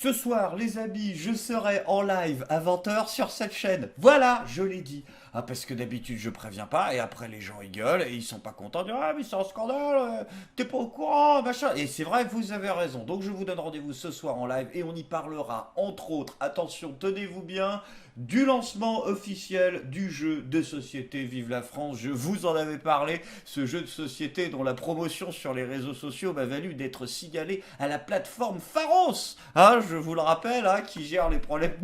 Ce soir, les amis, je serai en live à 20h sur cette chaîne. Voilà, je l'ai dit. Ah, parce que d'habitude, je préviens pas, et après, les gens, ils gueulent, et ils sont pas contents. Ils disent, ah, mais c'est un scandale, t'es pas au courant, machin. Et c'est vrai, vous avez raison. Donc, je vous donne rendez-vous ce soir en live, et on y parlera, entre autres, attention, tenez-vous bien, du lancement officiel du jeu de société Vive la France. Je vous en avais parlé, ce jeu de société dont la promotion sur les réseaux sociaux m'a valu d'être signalé à la plateforme Pharos, hein, je vous le rappelle, hein, qui gère les problèmes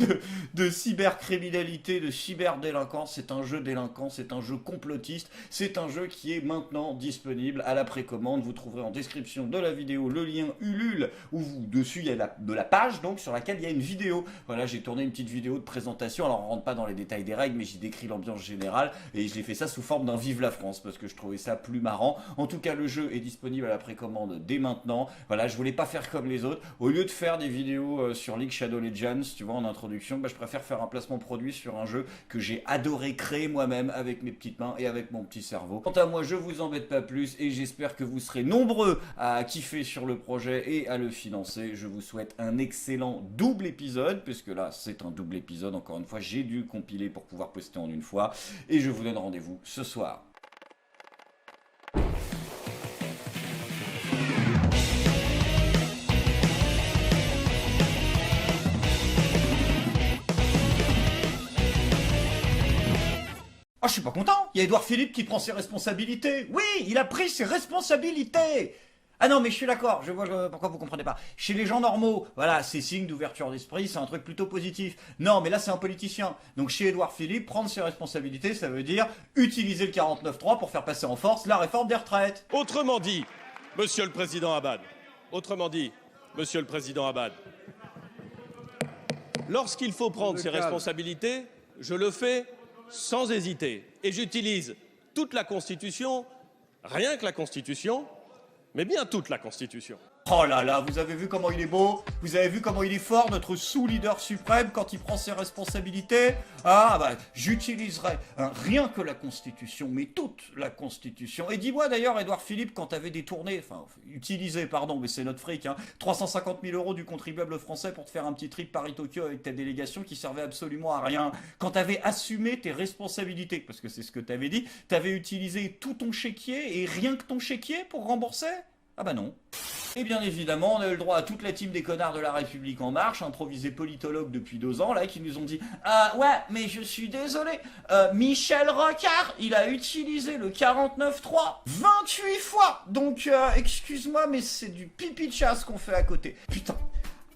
de cybercriminalité, de cyberdélinquance. C'est un jeu délinquant, c'est un jeu complotiste, c'est un jeu qui est maintenant disponible à la précommande. Vous trouverez en description de la vidéo le lien Ulule, où dessus il y a de la page donc sur laquelle il y a une vidéo. Voilà, j'ai tourné une petite vidéo de présentation. Alors on rentre pas dans les détails des règles, mais j'ai décrit l'ambiance générale et je l'ai fait ça sous forme d'un Vive la France parce que je trouvais ça plus marrant. En tout cas, le jeu est disponible à la précommande dès maintenant. Voilà, je voulais pas faire comme les autres. Au lieu de faire des vidéos sur League Shadow Legends, tu vois, en introduction, bah, je préfère faire un placement produit sur un jeu que j'ai adoré créer moi-même avec mes petites mains et avec mon petit cerveau. Quant à moi, je vous embête pas plus et j'espère que vous serez nombreux à kiffer sur le projet et à le financer. Je vous souhaite un excellent double épisode, puisque là, c'est un double épisode. Encore une fois, j'ai dû compiler pour pouvoir poster en une fois. Et je vous donne rendez-vous ce soir. Ah, je suis pas content. Il y a Édouard Philippe qui prend ses responsabilités. Oui, il a pris ses responsabilités. Ah non, mais je suis d'accord, je vois pourquoi vous comprenez pas. Chez les gens normaux, voilà, c'est signe d'ouverture d'esprit, c'est un truc plutôt positif. Non, mais là, c'est un politicien. Donc chez Édouard Philippe, prendre ses responsabilités, ça veut dire utiliser le 49.3 pour faire passer en force la réforme des retraites. Autrement dit, Monsieur le Président Abad, lorsqu'il faut prendre ses responsabilités, je le fais sans hésiter. Et j'utilise toute la Constitution, rien que la Constitution, mais bien toute la Constitution. Oh là là, vous avez vu comment il est beau? Vous avez vu comment il est fort, notre sous-leader suprême, quand il prend ses responsabilités? Ah bah, j'utiliserai rien que la Constitution, mais toute la Constitution. Et dis-moi d'ailleurs, Édouard Philippe, quand t'avais détourné, enfin, utilisé, pardon, mais c'est notre fric, hein, 350 000 € du contribuable français pour te faire un petit trip Paris-Tokyo avec ta délégation qui servait absolument à rien. Quand t'avais assumé tes responsabilités, parce que c'est ce que t'avais dit, t'avais utilisé tout ton chéquier et rien que ton chéquier pour rembourser? Ah bah non. Et bien évidemment, on a eu le droit à toute la team des connards de la République en marche, improvisés politologues depuis 2 ans, là, qui nous ont dit « ouais, mais je suis désolé, Michel Rocard, il a utilisé le 49.3 28 fois. Donc, excuse-moi, mais c'est du pipi de chasse qu'on fait à côté. » Putain.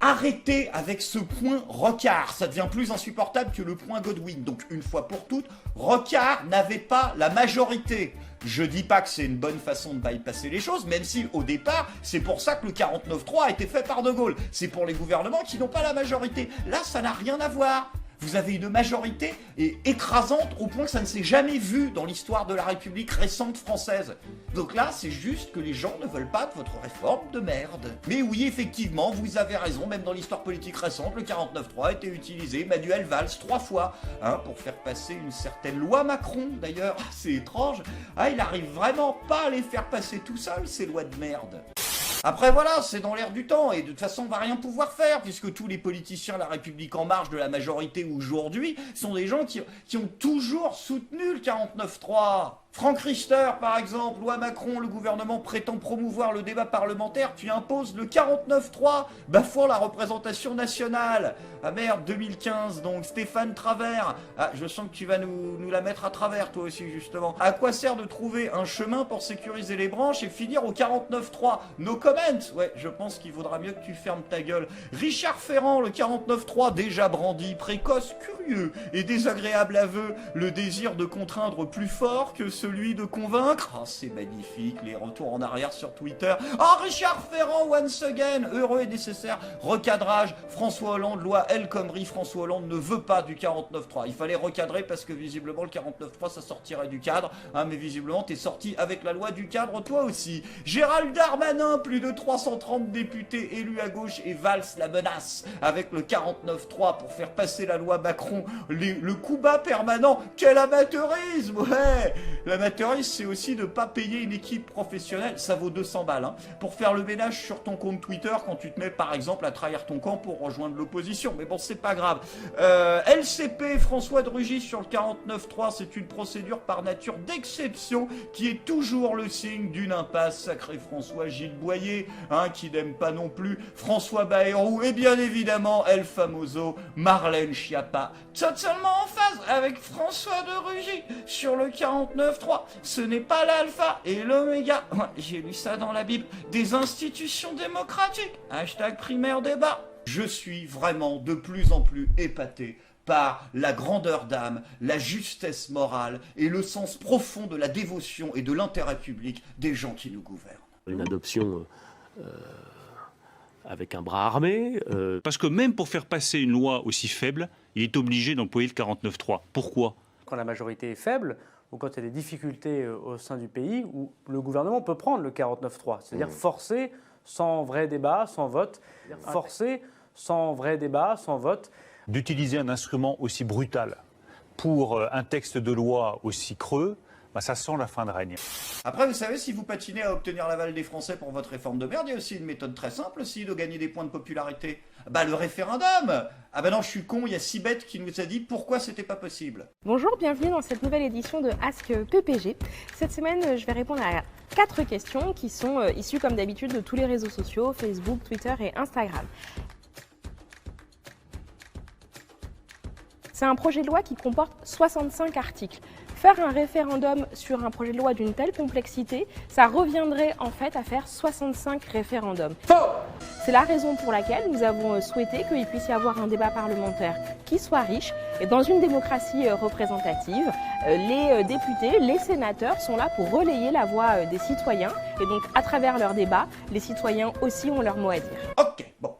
Arrêtez avec ce point Rocard, ça devient plus insupportable que le point Godwin. Donc une fois pour toutes, Rocard n'avait pas la majorité. Je dis pas que c'est une bonne façon de bypasser les choses, même si au départ, c'est pour ça que le 49.3 a été fait par De Gaulle. C'est pour les gouvernements qui n'ont pas la majorité. Là, ça n'a rien à voir. Vous avez une majorité écrasante au point que ça ne s'est jamais vu dans l'histoire de la République récente française. Donc là, c'est juste que les gens ne veulent pas de votre réforme de merde. Mais oui, effectivement, vous avez raison, même dans l'histoire politique récente, le 49.3 a été utilisé, Manuel Valls, 3 fois, hein, pour faire passer une certaine loi Macron, d'ailleurs. C'est étrange. Ah, il arrive vraiment pas à les faire passer tout seul, ces lois de merde. Après voilà, c'est dans l'air du temps, et de toute façon on va rien pouvoir faire, puisque tous les politiciens La République En Marche de la majorité aujourd'hui sont des gens qui ont toujours soutenu le 49.3. Franck Richter, par exemple, loi Macron, le gouvernement prétend promouvoir le débat parlementaire, puis impose le 49.3, bafouant la représentation nationale. Ah merde, 2015, donc Stéphane Travers. Ah, je sens que tu vas nous la mettre à travers, toi aussi, justement. À quoi sert de trouver un chemin pour sécuriser les branches et finir au 49.3? No comment. Ouais, je pense qu'il vaudra mieux que tu fermes ta gueule. Richard Ferrand, le 49.3, déjà brandi, précoce, curieux et désagréable aveu, le désir de contraindre plus fort que celui de convaincre. Ah, c'est magnifique, les retours en arrière sur Twitter. Ah, Richard Ferrand, once again, heureux et nécessaire. Recadrage, François Hollande, loi El Khomri, François Hollande ne veut pas du 49.3. Il fallait recadrer parce que visiblement le 49.3 ça sortirait du cadre, hein, mais visiblement t'es sorti avec la loi du cadre toi aussi. Gérald Darmanin, plus de 330 députés élus à gauche et Valls la menace avec le 49.3 pour faire passer la loi Macron, le coup bas permanent. Quel amateurisme, ouais. L'amateurisme, c'est aussi de pas payer une équipe professionnelle, ça vaut 200 balles, hein, pour faire le ménage sur ton compte Twitter quand tu te mets par exemple à trahir ton camp pour rejoindre l'opposition. Mais bon, c'est pas grave. LCP, François de Rugy sur le 49.3, c'est une procédure par nature d'exception qui est toujours le signe d'une impasse. Sacré François Gilles Boyer, hein, qui n'aime pas non plus François Bayrou, et bien évidemment El Famoso, Marlène Schiappa, totalement en phase avec François de Rugy sur le 49.3. Ce n'est pas l'alpha et l'oméga, j'ai lu ça dans la Bible, des institutions démocratiques. Hashtag primaire débat. Je suis vraiment de plus en plus épaté par la grandeur d'âme, la justesse morale et le sens profond de la dévotion et de l'intérêt public des gens qui nous gouvernent. Une adoption avec un bras armé. Parce que même pour faire passer une loi aussi faible, il est obligé d'employer le 49.3. Pourquoi ? Quand la majorité est faible, ou quand il y a des difficultés au sein du pays, où le gouvernement peut prendre le 49.3, c'est-à-dire forcer sans vrai débat, sans vote, forcer sans vrai débat, sans vote. D'utiliser un instrument aussi brutal pour un texte de loi aussi creux, bah ça sent la fin de règne. Après, vous savez, si vous patinez à obtenir l'aval des Français pour votre réforme de merde, il y a aussi une méthode très simple aussi de gagner des points de popularité. Bah le référendum. Ah bah non, je suis con, il y a Sibeth qui nous a dit pourquoi c'était pas possible. Bonjour, bienvenue dans cette nouvelle édition de Ask PPG. Cette semaine, je vais répondre à 4 questions qui sont issues comme d'habitude de tous les réseaux sociaux, Facebook, Twitter et Instagram. C'est un projet de loi qui comporte 65 articles. Faire un référendum sur un projet de loi d'une telle complexité, ça reviendrait en fait à faire 65 référendums. C'est la raison pour laquelle nous avons souhaité qu'il puisse y avoir un débat parlementaire qui soit riche. Et dans une démocratie représentative, les députés, les sénateurs sont là pour relayer la voix des citoyens. Et donc à travers leurs débats, les citoyens aussi ont leur mot à dire. Ok, bon.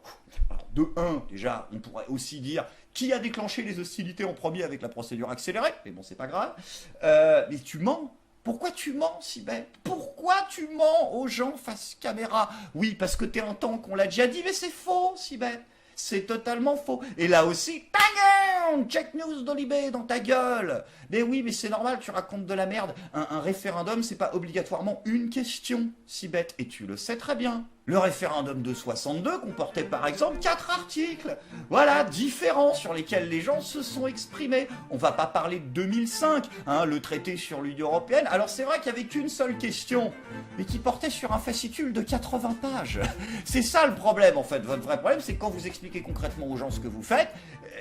Alors, de 1, déjà, on pourrait aussi dire qui a déclenché les hostilités en premier avec la procédure accélérée, mais bon, c'est pas grave. Mais tu mens. Pourquoi tu mens, Sibeth ? Pourquoi tu mens aux gens face caméra ? Oui, parce que t'es un tank, on l'a déjà dit, mais c'est faux, Sibeth. C'est totalement faux. Et là aussi, bang, check news d'Olibé dans ta gueule. Mais oui, mais c'est normal, tu racontes de la merde. Un référendum, c'est pas obligatoirement une question, Sibeth, et tu le sais très bien. Le référendum de 62 comportait par exemple 4 articles, voilà, différents, sur lesquels les gens se sont exprimés. On va pas parler de 2005, hein, le traité sur l'Union européenne. Alors c'est vrai qu'il y avait qu'une seule question, mais qui portait sur un fascicule de 80 pages. C'est ça le problème en fait. Votre vrai problème, c'est que quand vous expliquez concrètement aux gens ce que vous faites,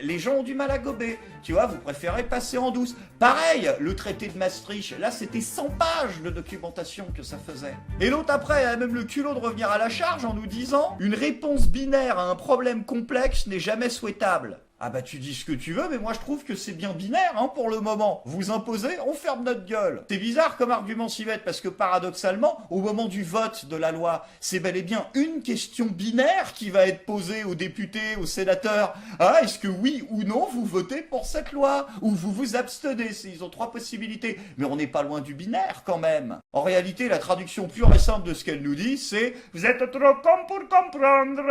les gens ont du mal à gober. Tu vois, vous préférez passer en douce. Pareil, le traité de Maastricht, là c'était 100 pages de documentation que ça faisait. Et l'autre après a même le culot de revenir à la charge en nous disant « Une réponse binaire à un problème complexe n'est jamais souhaitable ». Ah bah tu dis ce que tu veux, mais moi je trouve que c'est bien binaire hein, pour le moment. Vous imposez, on ferme notre gueule. C'est bizarre comme argument si bête, parce que paradoxalement, au moment du vote de la loi, c'est bel et bien une question binaire qui va être posée aux députés, aux sénateurs. Ah, est-ce que oui ou non vous votez pour cette loi ? Ou vous vous abstenez ? Ils ont 3 possibilités. Mais on n'est pas loin du binaire quand même. En réalité, la traduction pure et simple de ce qu'elle nous dit, c'est « Vous êtes trop con pour comprendre ».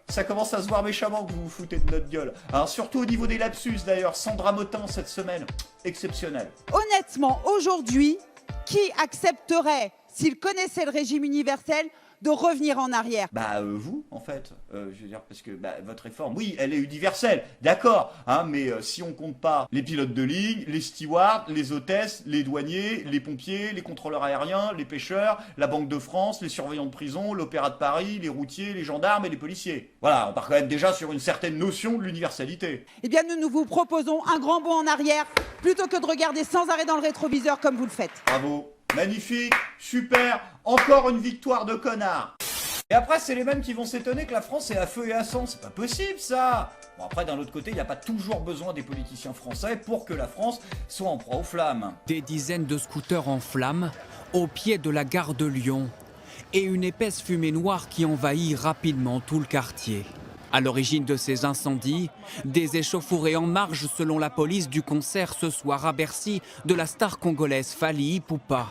Ça commence à se voir méchamment que vous vous foutez de notre gueule. Alors, surtout au niveau des lapsus d'ailleurs, Sandra Motin cette semaine, exceptionnel. Honnêtement, aujourd'hui, qui accepterait, s'il connaissait le régime universel, de revenir en arrière? Bah vous, en fait. Je veux dire, parce que votre réforme, oui, elle est universelle, d'accord, hein, mais si on compte pas les pilotes de ligne, les stewards, les hôtesses, les douaniers, les pompiers, les contrôleurs aériens, les pêcheurs, la Banque de France, les surveillants de prison, l'Opéra de Paris, les routiers, les gendarmes et les policiers. Voilà, on part quand même déjà sur une certaine notion de l'universalité. Eh bien, nous vous proposons un grand bond en arrière, plutôt que de regarder sans arrêt dans le rétroviseur comme vous le faites. Bravo. Magnifique, super, encore une victoire de connard. Et après, c'est les mêmes qui vont s'étonner que la France est à feu et à sang. C'est pas possible, ça. Bon, après, d'un autre côté, il n'y a pas toujours besoin des politiciens français pour que la France soit en proie aux flammes. Des dizaines de scooters en flammes au pied de la gare de Lyon et une épaisse fumée noire qui envahit rapidement tout le quartier. À l'origine de ces incendies, des échauffourées en marge selon la police du concert ce soir à Bercy de la star congolaise Fally Ipupa,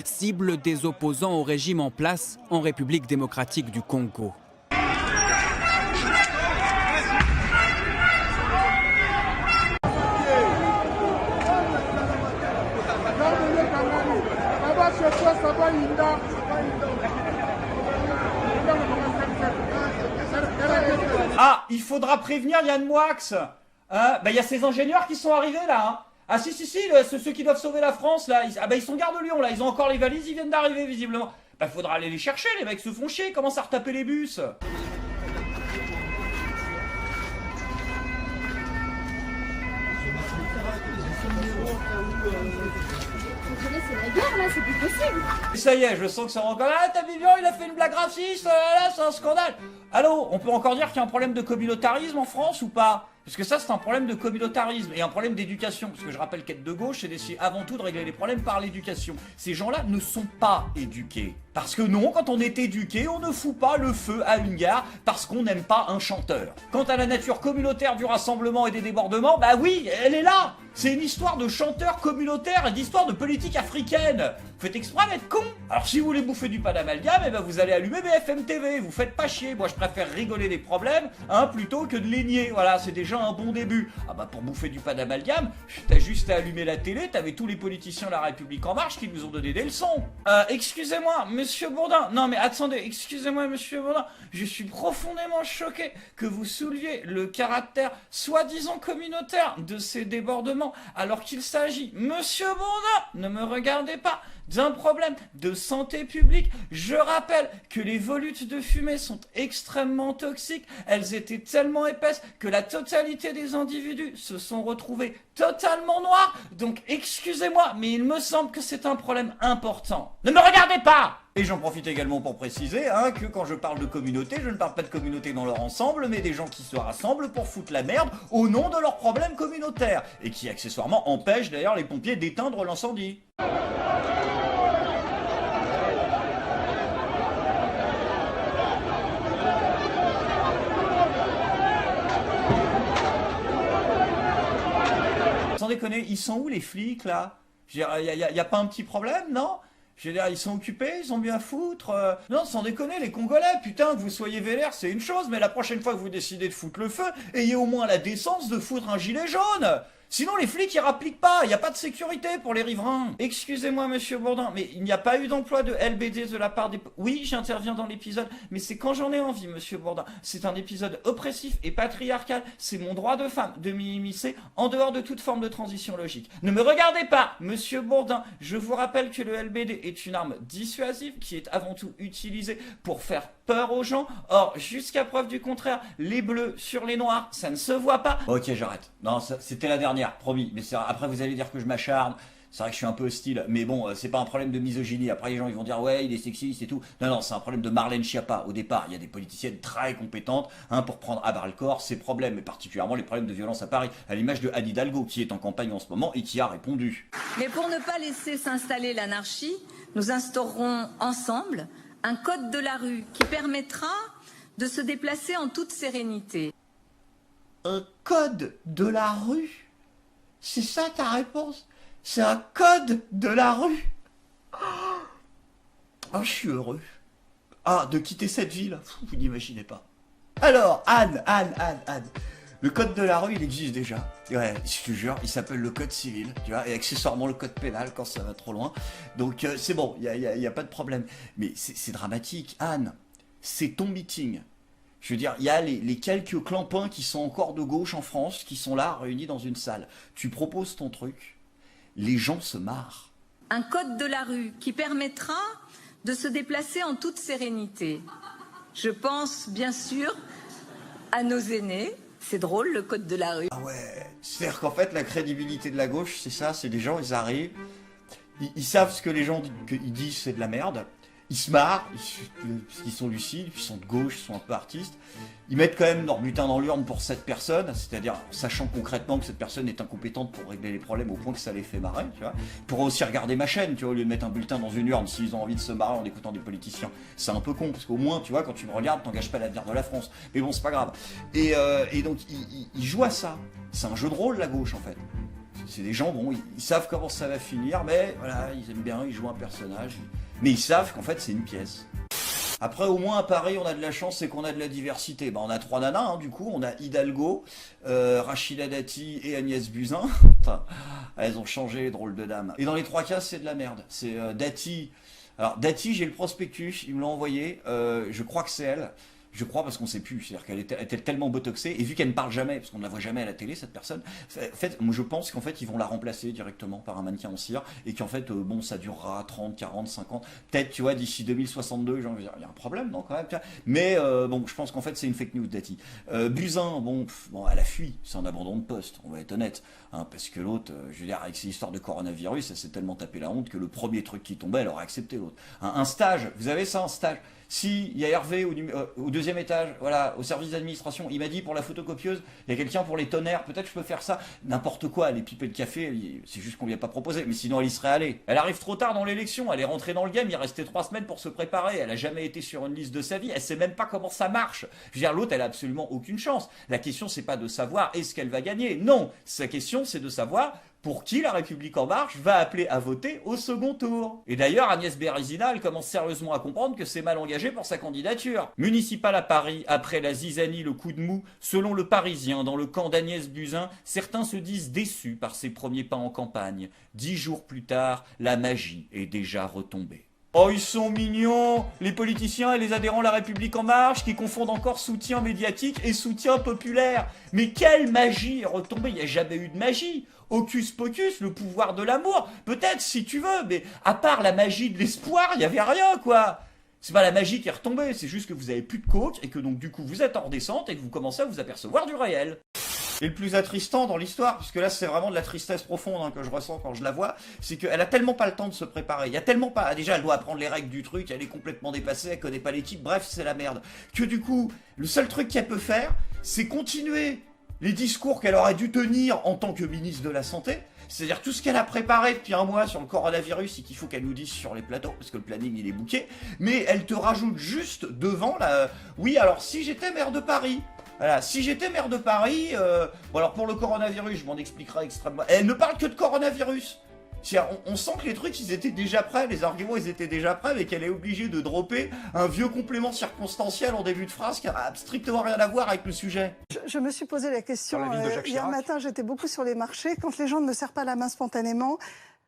cible des opposants au régime en place en République démocratique du Congo. faudra prévenir Yann Moix. Hein, bah, y a ces ingénieurs qui sont arrivés là. Hein. Ah si, ceux qui doivent sauver la France là, ils sont gare de Lyon là, ils ont encore les valises, ils viennent d'arriver visiblement. Bah faudra aller les chercher, les mecs se font chier, ils commencent à retaper les bus. C'est la guerre là, c'est plus possible. Ça y est, je sens que ça va encore. Ah, t'as vu bien, il a fait une blague raciste, là, c'est un scandale. Allô, on peut encore dire qu'il y a un problème de communautarisme en France ou pas? Parce que ça, c'est un problème de communautarisme et un problème d'éducation. Parce que je rappelle qu'être de gauche, c'est d'essayer avant tout de régler les problèmes par l'éducation. Ces gens-là ne sont pas éduqués. Parce que non, quand on est éduqué, on ne fout pas le feu à une gare parce qu'on n'aime pas un chanteur. Quant à la nature communautaire du rassemblement et des débordements, bah oui, elle est là. C'est une histoire de chanteurs communautaires et d'histoire de politique africaine. Vous faites exprès d'être con. Alors si vous voulez bouffer du pain d'amalgame, eh ben vous allez allumer BFM TV. Vous faites pas chier. Moi, je préfère rigoler des problèmes, hein, plutôt que de les nier. Voilà, c'est déjà un bon début. Ah bah pour bouffer du pain d'amalgame, t'as juste à allumer la télé. T'avais tous les politiciens de la République en marche qui nous ont donné des leçons. Excusez-moi, Monsieur Bourdin. Non mais attendez, excusez-moi, Monsieur Bourdin. Je suis profondément choqué que vous souleviez le caractère soi-disant communautaire de ces débordements, alors qu'il s'agit, Monsieur Bourdin, ne me regardez pas, d'un problème de santé publique. Je rappelle que les volutes de fumée sont extrêmement toxiques. Elles étaient tellement épaisses que la totalité des individus se sont retrouvés totalement noirs. Donc excusez-moi, mais il me semble que c'est un problème important. Ne me regardez pas! Et j'en profite également pour préciser hein, que quand je parle de communauté, je ne parle pas de communauté dans leur ensemble, mais des gens qui se rassemblent pour foutre la merde au nom de leurs problèmes communautaires, et qui accessoirement empêchent d'ailleurs les pompiers d'éteindre l'incendie. Sans déconner, ils sont où les flics là? Il y a pas un petit problème, non? Je veux dire, ils sont occupés, ils ont bien à foutre. Non, sans déconner, les Congolais, putain, que vous soyez vénère, c'est une chose, mais la prochaine fois que vous décidez de foutre le feu, ayez au moins la décence de foutre un gilet jaune. Sinon, les flics, ils rappliquent pas, il n'y a pas de sécurité pour les riverains. Excusez-moi, Monsieur Bourdin, mais il n'y a pas eu d'emploi de LBD de la part des... Oui, j'interviens dans l'épisode, mais c'est quand j'en ai envie, Monsieur Bourdin. C'est un épisode oppressif et patriarcal. C'est mon droit de femme de m'immiscer en dehors de toute forme de transition logique. Ne me regardez pas, Monsieur Bourdin. Je vous rappelle que le LBD est une arme dissuasive qui est avant tout utilisée pour faire peur aux gens. Or, jusqu'à preuve du contraire, les bleus sur les noirs, ça ne se voit pas. Ok, j'arrête. Non, c'était la dernière, promis. Mais après, vous allez dire que je m'acharne. C'est vrai que je suis un peu hostile, mais bon, c'est pas un problème de misogynie. Après, les gens, ils vont dire, ouais, il est sexiste et tout. Non, c'est un problème de Marlène Schiappa. Au départ, il y a des politiciennes très compétentes hein, pour prendre à bras le corps ces problèmes, et particulièrement les problèmes de violence à Paris, à l'image de Anne Hidalgo, qui est en campagne en ce moment et qui a répondu. Mais pour ne pas laisser s'installer l'anarchie, nous instaurerons ensemble un code de la rue qui permettra de se déplacer en toute sérénité. Un code de la rue? C'est ça ta réponse? C'est un code de la rue? Oh, je suis heureux. Ah, de quitter cette ville, vous n'imaginez pas. Alors, Anne. Le code de la rue, il existe déjà. Ouais, je te jure, il s'appelle le code civil, tu vois, et accessoirement le code pénal quand ça va trop loin. Donc c'est bon, il y a pas de problème. Mais c'est dramatique, Anne. C'est ton meeting. Je veux dire, il y a les quelques clampins qui sont encore de gauche en France, qui sont là, réunis dans une salle. Tu proposes ton truc, les gens se marrent. Un code de la rue qui permettra de se déplacer en toute sérénité. Je pense bien sûr à nos aînés. C'est drôle, le code de la rue. Ah ouais, c'est-à-dire qu'en fait, la crédibilité de la gauche, c'est ça, c'est des gens, ils arrivent, ils savent ce que les gens ils disent, c'est de la merde, ils se marrent, parce qu'ils sont lucides, ils sont de gauche, ils sont un peu artistes, ils mettent quand même leur butin dans l'urne pour cette personne, c'est-à-dire sachant concrètement que cette personne est incompétente pour régler les problèmes au point que ça les fait marrer, tu vois. Ils pourraient aussi regarder ma chaîne, tu vois, au lieu de mettre un bulletin dans une urne, s'ils ont envie de se marrer en écoutant des politiciens. C'est un peu con, parce qu'au moins, tu vois, quand tu me regardes, t'engages pas l'avenir de la France. Mais bon, c'est pas grave. Et donc, ils jouent à ça. C'est un jeu de rôle, la gauche, en fait. C'est des gens, bon, ils savent comment ça va finir, mais voilà, ils aiment bien, ils jouent un personnage. Mais ils savent qu'en fait, c'est une pièce. Après, au moins à Paris, on a de la chance, c'est qu'on a de la diversité. Ben, on a 3 nanas, hein, du coup. On a Hidalgo, Rachida Dati et Agnès Buzyn. Enfin, elles ont changé, les drôles de dames. Et dans les 3 cas, c'est de la merde. C'est Dati. Alors, Dati, j'ai le prospectus, ils me l'ont envoyé. Je crois que c'est elle. Je crois parce qu'on sait plus, c'est-à-dire qu'elle était tellement botoxée, et vu qu'elle ne parle jamais, parce qu'on ne la voit jamais à la télé, cette personne, en fait, moi je pense qu'en fait ils vont la remplacer directement par un mannequin en cire, et qu'en fait, bon, ça durera 30, 40, 50, peut-être, tu vois, d'ici 2062, genre, il y a un problème, non, quand même, tu vois. Mais bon, je pense qu'en fait c'est une fake news, Dati. Buzyn, bon, elle a fui, c'est un abandon de poste, on va être honnête, hein, parce que l'autre, je veux dire, avec ces histoires de coronavirus, elle s'est tellement tapé la honte que le premier truc qui tombait, elle aurait accepté l'autre. Un stage, vous avez ça, un stage? Si, il y a Hervé au deuxième étage, voilà, au service d'administration, il m'a dit pour la photocopieuse, il y a quelqu'un pour les tonnerres, peut-être je peux faire ça, n'importe quoi, aller piper le café, c'est juste qu'on lui a pas proposé, mais sinon elle y serait allée. Elle arrive trop tard dans l'élection, elle est rentrée dans le game, il restait 3 semaines pour se préparer, elle a jamais été sur une liste de sa vie, elle sait même pas comment ça marche. Je veux dire, l'autre, elle a absolument aucune chance. La question, c'est pas de savoir est-ce qu'elle va gagner, non, sa question, c'est de savoir pour qui la République En Marche va appeler à voter au second tour. Et d'ailleurs, Agnès Bérézina, elle commence sérieusement à comprendre que c'est mal engagé pour sa candidature. Municipale à Paris, après la zizanie, le coup de mou, selon le Parisien, dans le camp d'Agnès Buzyn, certains se disent déçus par ses premiers pas en campagne. 10 jours plus tard, la magie est déjà retombée. Oh, ils sont mignons, les politiciens et les adhérents de la République En Marche qui confondent encore soutien médiatique et soutien populaire. Mais quelle magie est retombée, il n'y a jamais eu de magie. Hocus pocus, le pouvoir de l'amour, peut-être si tu veux, mais à part la magie de l'espoir, il n'y avait rien, quoi. C'est pas la magie qui est retombée, c'est juste que vous avez plus de coke et que donc du coup vous êtes en descente et que vous commencez à vous apercevoir du réel. Et le plus attristant dans l'histoire, puisque là c'est vraiment de la tristesse profonde hein, que je ressens quand je la vois, c'est qu'elle a tellement pas le temps de se préparer, il y a tellement pas, déjà elle doit apprendre les règles du truc, elle est complètement dépassée, elle connaît pas l'équipe, bref c'est la merde. Que du coup, le seul truc qu'elle peut faire, c'est continuer les discours qu'elle aurait dû tenir en tant que ministre de la Santé, c'est-à-dire tout ce qu'elle a préparé depuis un mois sur le coronavirus et qu'il faut qu'elle nous dise sur les plateaux, parce que le planning il est bouqué, mais elle te rajoute juste devant la... Oui, alors si j'étais maire de Paris, voilà, si j'étais maire de Paris, bon alors pour le coronavirus, je m'en expliquerai extrêmement... Elle ne parle que de coronavirus. On sent que les trucs, ils étaient déjà prêts, les arguments, ils étaient déjà prêts, mais qu'elle est obligée de dropper un vieux complément circonstanciel en début de phrase qui n'a strictement rien à voir avec le sujet. Je me suis posé la question, hier matin, j'étais beaucoup sur les marchés. Quand les gens ne me serrent pas la main spontanément,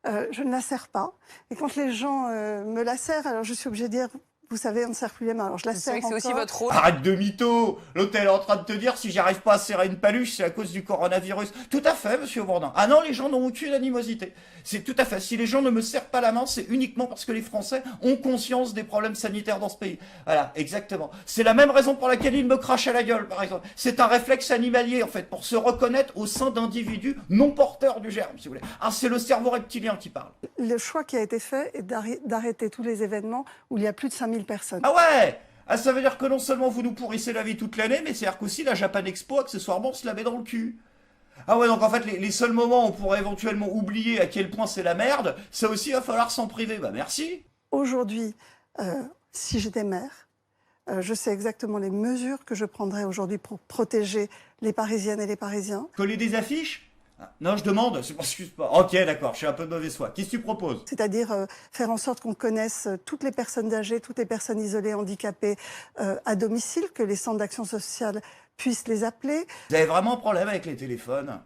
je ne la serre pas. Et quand les gens me la serrent, alors je suis obligée de dire... Vous savez, on ne serre plus les mains. Alors je la serre encore. C'est aussi votre rôle. Arrête de mytho. L'autre, elle est en train de te dire si j'arrive pas à serrer une paluche, c'est à cause du coronavirus. Tout à fait, monsieur Bourdin. Ah non, les gens n'ont aucune animosité. C'est tout à fait. Si les gens ne me serrent pas la main, c'est uniquement parce que les Français ont conscience des problèmes sanitaires dans ce pays. Voilà, exactement. C'est la même raison pour laquelle ils me crachent à la gueule, par exemple. C'est un réflexe animalier, en fait, pour se reconnaître au sein d'individus non porteurs du germe, si vous voulez. Ah, c'est le cerveau reptilien qui parle. Le choix qui a été fait est d'arrêter tous les événements où il y a plus de 5000 personnes. Ah ouais! Ah, ça veut dire que non seulement vous nous pourrissez la vie toute l'année, mais c'est-à-dire qu'aussi la Japan Expo, accessoirement, se la met dans le cul. Ah ouais, donc en fait, les seuls moments où on pourrait éventuellement oublier à quel point c'est la merde, ça aussi, il va falloir s'en priver. Bah merci. Aujourd'hui, si j'étais maire, je sais exactement les mesures que je prendrais aujourd'hui pour protéger les Parisiennes et les Parisiens. Coller des affiches? Non, je demande, excuse pas. Ok, d'accord, je suis un peu de mauvaise foi. Qu'est-ce que tu proposes? C'est-à-dire faire en sorte qu'on connaisse toutes les personnes âgées, toutes les personnes isolées, handicapées à domicile, que les centres d'action sociale puissent les appeler. Vous avez vraiment un problème avec les téléphones?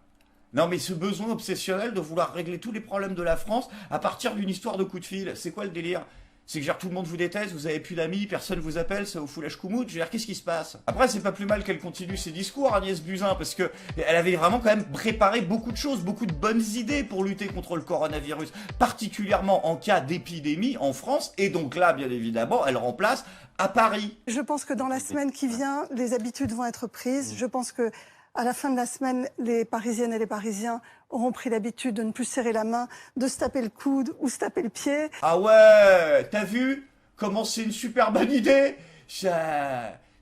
Non, mais ce besoin obsessionnel de vouloir régler tous les problèmes de la France à partir d'une histoire de coup de fil, c'est quoi le délire? C'est que genre tout le monde vous déteste, vous avez plus d'amis, personne vous appelle, ça vous fout la chkoumoute, je veux dire, qu'est-ce qui se passe? Après, c'est pas plus mal qu'elle continue ses discours, Agnès Buzyn, parce que elle avait vraiment quand même préparé beaucoup de choses, beaucoup de bonnes idées pour lutter contre le coronavirus, particulièrement en cas d'épidémie en France, et donc là, bien évidemment, elle remplace à Paris. Je pense que dans la semaine qui vient, les habitudes vont être prises. Je pense que à la fin de la semaine, les Parisiennes et les Parisiens auront pris l'habitude de ne plus serrer la main, de se taper le coude ou se taper le pied. Ah ouais, t'as vu comment c'est une super bonne idée?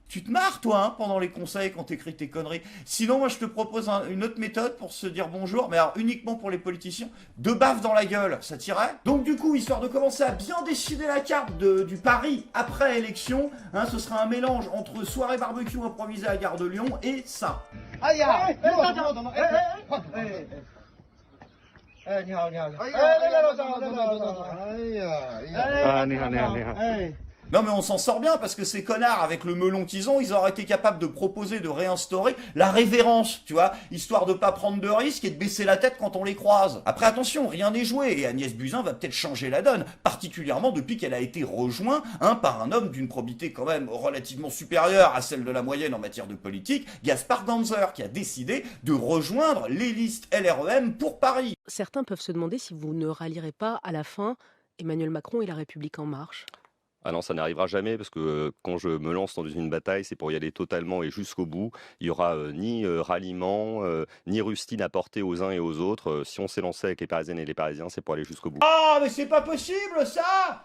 Tu te marres, toi, hein, pendant les conseils quand t'écris tes conneries. Sinon, moi, je te propose une autre méthode pour se dire bonjour, mais alors uniquement pour les politiciens. 2 baffes dans la gueule, ça t'irait? Donc, du coup, histoire de commencer à bien dessiner la carte du Paris après élection, hein, ce sera un mélange entre soirée barbecue improvisée à la gare de Lyon et ça. Non mais on s'en sort bien parce que ces connards, avec le melon qu'ils ont, ils auraient été capables de proposer de réinstaurer la révérence, tu vois, histoire de pas prendre de risques et de baisser la tête quand on les croise. Après attention, rien n'est joué et Agnès Buzyn va peut-être changer la donne, particulièrement depuis qu'elle a été rejointe par un homme d'une probité quand même relativement supérieure à celle de la moyenne en matière de politique, Gaspard Ganzer, qui a décidé de rejoindre les listes LREM pour Paris. Certains peuvent se demander si vous ne rallierez pas à la fin Emmanuel Macron et La République En Marche. Ah non, ça n'arrivera jamais parce que quand je me lance dans une bataille, c'est pour y aller totalement et jusqu'au bout. Il n'y aura ni ralliement, ni rustine à porter aux uns et aux autres. Si on s'est lancé avec les Parisiennes et les Parisiens, c'est pour aller jusqu'au bout. Ah, mais c'est pas possible, ça!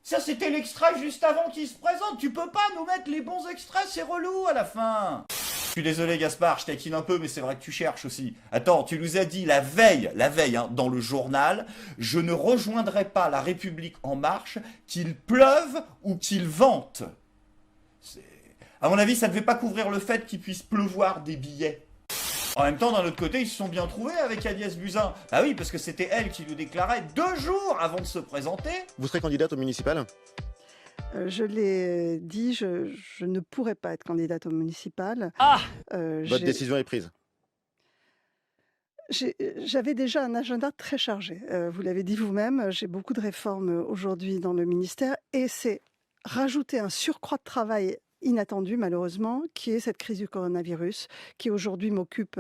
Ça, c'était l'extrait juste avant qu'il se présente. Tu peux pas nous mettre les bons extraits, c'est relou à la fin. Je suis désolé, Gaspard, je taquine un peu, mais c'est vrai que tu cherches aussi. Attends, tu nous as dit la veille, hein, dans le journal, je ne rejoindrai pas La République En Marche, qu'il pleuve ou qu'il vente. À mon avis, ça ne devait pas couvrir le fait qu'il puisse pleuvoir des billets. En même temps, d'un autre côté, ils se sont bien trouvés avec Agnès Buzyn. Ah oui, parce que c'était elle qui le déclarait 2 jours avant de se présenter. Vous serez candidate au municipal ? Je l'ai dit, je ne pourrais pas être candidate au municipal. Votre décision est prise. J'avais déjà un agenda très chargé. Vous l'avez dit vous-même, j'ai beaucoup de réformes aujourd'hui dans le ministère et c'est rajouter un surcroît de travail inattendu malheureusement, qui est cette crise du coronavirus, qui aujourd'hui m'occupe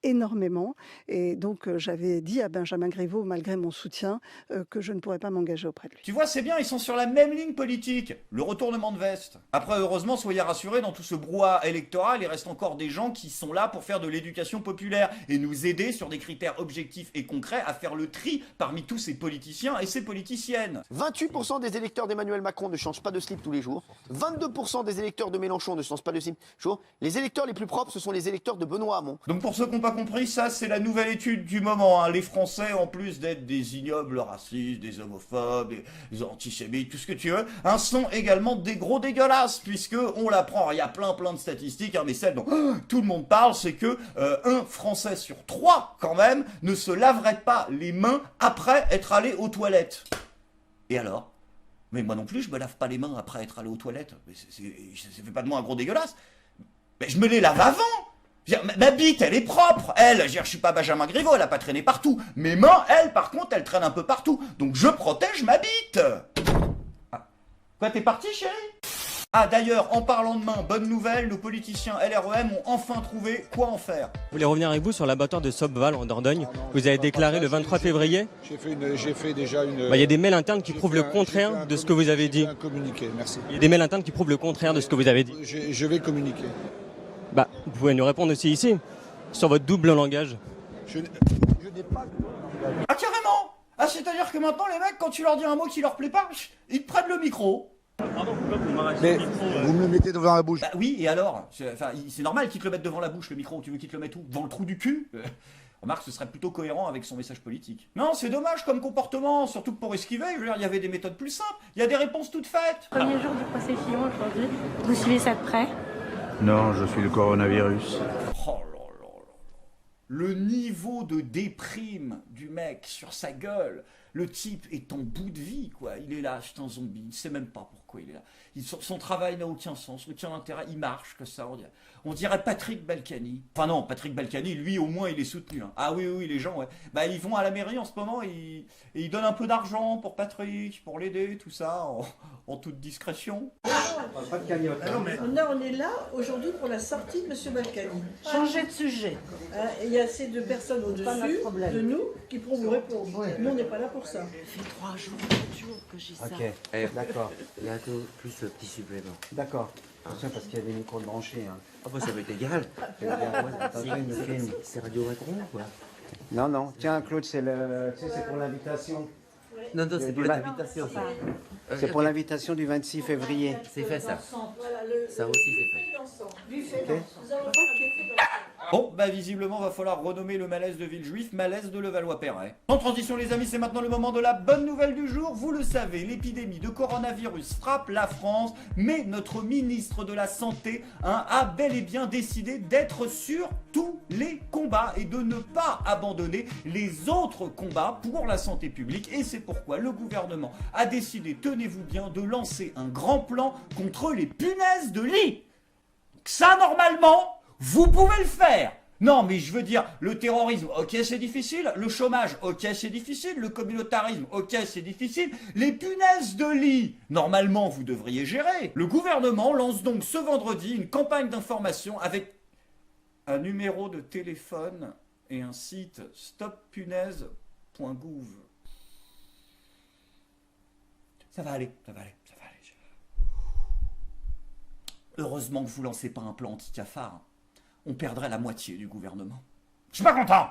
énormément. Et donc j'avais dit à Benjamin Griveaux, malgré mon soutien, que je ne pourrais pas m'engager auprès de lui. Tu vois, c'est bien, ils sont sur la même ligne politique, le retournement de veste. Après, heureusement, soyez rassurés, dans tout ce brouhaha électoral, il reste encore des gens qui sont là pour faire de l'éducation populaire et nous aider sur des critères objectifs et concrets à faire le tri parmi tous ces politiciens et ces politiciennes. 28% des électeurs d'Emmanuel Macron ne changent pas de slip tous les jours. 22% des électeurs de Mélenchon ne changent pas de slip tous les jours. Les électeurs les plus propres, ce sont les électeurs de Benoît Hamon. Donc pour ceux qui n'ont pas compris, ça c'est la nouvelle étude du moment. Les Français, en plus d'être des ignobles racistes, des homophobes, des antisémites, tout ce que tu veux, sont également des gros dégueulasses, puisque on l'apprend. Il y a plein de statistiques, mais celle dont tout le monde parle, c'est que un Français sur 3, quand même, ne se laverait pas les mains après être allé aux toilettes. Et alors ? Mais moi non plus, je me lave pas les mains après être allé aux toilettes. Ça fait pas de moi un gros dégueulasse. Mais je me les lave avant. Ma bite, elle est propre. Je suis pas Benjamin Griveaux, elle a pas traîné partout. Mes mains, elles, par contre, elles traînent un peu partout. Donc je protège ma bite. Ah. Quoi, t'es parti, chérie ? Ah, d'ailleurs, en parlant de mains, bonne nouvelle, nos politiciens LREM ont enfin trouvé quoi en faire. Je voulais revenir avec vous sur l'abattoir de Sobval en Dordogne. Vous avez déclaré le 23 février. J'ai fait déjà une... Il y a des mails internes qui prouvent le contraire de ce que vous avez dit. Un communiqué, merci. Il y a des mails internes qui prouvent le contraire de ce que vous avez dit. Je vais communiquer. Vous pouvez nous répondre aussi ici, sur votre double langage. Je n'ai pas... Ah, carrément. Ah, c'est-à-dire que maintenant, les mecs, quand tu leur dis un mot qui leur plaît pas, ils te prennent le micro. Pardon, pourquoi vous m'arrêtez le micro Vous me le mettez devant la bouche. Bah oui, et alors c'est normal qu'ils te le mettent devant la bouche, le micro. Tu veux qu'ils te le mettent où ? Devant le trou du cul ? Remarque, ce serait plutôt cohérent avec son message politique. Non, c'est dommage comme comportement, surtout que pour esquiver, je veux dire, il y avait des méthodes plus simples. Il y a des réponses toutes faites. Premier jour du procès Fillon aujourd'hui. Vous suivez ça de près ? Non, je suis le coronavirus. Oh là là là. Le niveau de déprime du mec sur sa gueule. Le type est en bout de vie, quoi. Il est là, c'est un zombie. Il sait même pas pourquoi il est là. Son travail n'a aucun sens, aucun intérêt. Il marche que ça. On dirait Patrick Balkany. Enfin non, Patrick Balkany, lui, au moins, il est soutenu. Hein. Ah oui, les gens, ouais. Ils vont à la mairie en ce moment et ils donnent un peu d'argent pour Patrick, pour l'aider, tout ça, en toute discrétion. Pas de cagnotte. On est là aujourd'hui pour la sortie de M. Balkany. Changer de sujet. Il y a assez de personnes au-dessus de nous qui pourront vous répondre. Ouais. Nous, on n'est pas là pour ça. Ça fait 3 jours, 4 jours que j'ai ça. Ok, d'accord. Bientôt, plus le petit supplément. D'accord. Attention parce qu'il y a des micros branchés. Hein. Ah bah ça va être égal. C'est Radio Macron ou quoi? Non. Tiens, Claude, c'est pour l'invitation. Non, c'est pour l'invitation. C'est pour l'invitation du 26 février. C'est fait ça. Ça aussi c'est fait. Okay. Bon, bah visiblement, va falloir renommer le malaise de Villejuif malaise de Levallois-Perret. En transition, les amis, c'est maintenant le moment de la bonne nouvelle du jour. Vous le savez, l'épidémie de coronavirus frappe la France, mais notre ministre de la Santé a bel et bien décidé d'être sur tous les combats et de ne pas abandonner les autres combats pour la santé publique. Et c'est pourquoi le gouvernement a décidé, tenez-vous bien, de lancer un grand plan contre les punaises de lit. Ça, normalement, vous pouvez le faire. Non, mais je veux dire, le terrorisme, ok, c'est difficile. Le chômage, ok, c'est difficile. Le communautarisme, ok, c'est difficile. Les punaises de lit, normalement, vous devriez gérer. Le gouvernement lance donc ce vendredi une campagne d'information avec un numéro de téléphone et un site stoppunaise.gouv. Ça va aller, ça va aller, ça va aller. Heureusement que vous lancez pas un plan anti-cafard. On perdrait la moitié du gouvernement. Je suis pas content.